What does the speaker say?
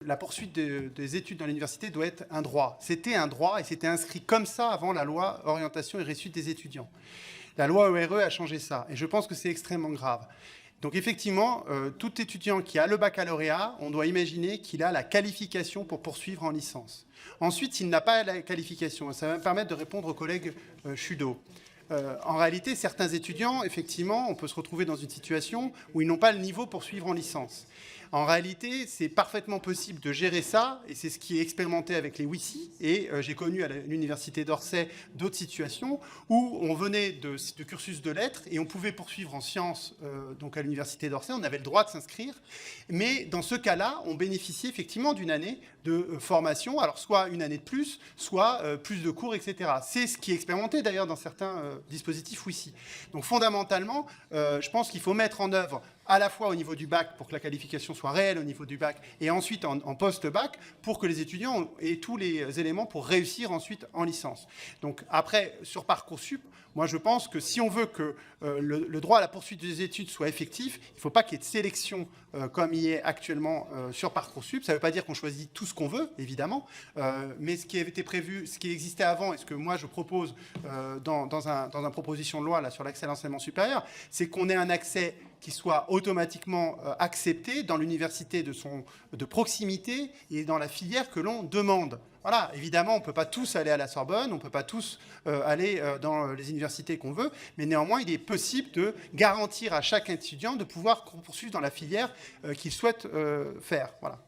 La poursuite des études dans l'université doit être un droit. C'était un droit et c'était inscrit comme ça avant la loi orientation et réussite des étudiants. La loi ORE a changé ça et je pense que c'est extrêmement grave. Donc effectivement, tout étudiant qui a le baccalauréat, on doit imaginer qu'il a la qualification pour poursuivre en licence. Ensuite, s'il n'a pas la qualification, ça va me permettre de répondre au collègue Chudo. En réalité, certains étudiants, effectivement, on peut se retrouver dans une situation où ils n'ont pas le niveau pour suivre en licence. En réalité, c'est parfaitement possible de gérer ça, et c'est ce qui est expérimenté avec les WICI, et j'ai connu à l'université d'Orsay d'autres situations où on venait de cursus de lettres et on pouvait poursuivre en sciences donc à l'université d'Orsay, on avait le droit de s'inscrire, mais dans ce cas-là, on bénéficiait effectivement d'une année de formation, alors soit une année de plus, soit plus de cours, etc. C'est ce qui est expérimenté d'ailleurs dans certains dispositifs WICI. Donc fondamentalement, je pense qu'il faut mettre en œuvre à la fois au niveau du bac pour que la qualification soit réelle au niveau du bac et ensuite en post-bac pour que les étudiants aient tous les éléments pour réussir ensuite en licence. Donc après, sur Parcoursup, moi je pense que si on veut que le droit à la poursuite des études soit effectif, il ne faut pas qu'il y ait de sélection comme il y est actuellement sur Parcoursup. Ça ne veut pas dire qu'on choisit tout ce qu'on veut, évidemment, mais ce qui avait été prévu, ce qui existait avant et ce que moi je propose dans une proposition de loi là, sur l'accès à l'enseignement supérieur, c'est qu'on ait un accès qui soit automatiquement accepté dans l'université de proximité et dans la filière que l'on demande. Voilà, évidemment, on ne peut pas tous aller à la Sorbonne, on ne peut pas tous aller dans les universités qu'on veut, mais néanmoins, il est possible de garantir à chaque étudiant de pouvoir poursuivre dans la filière qu'il souhaite faire. Voilà.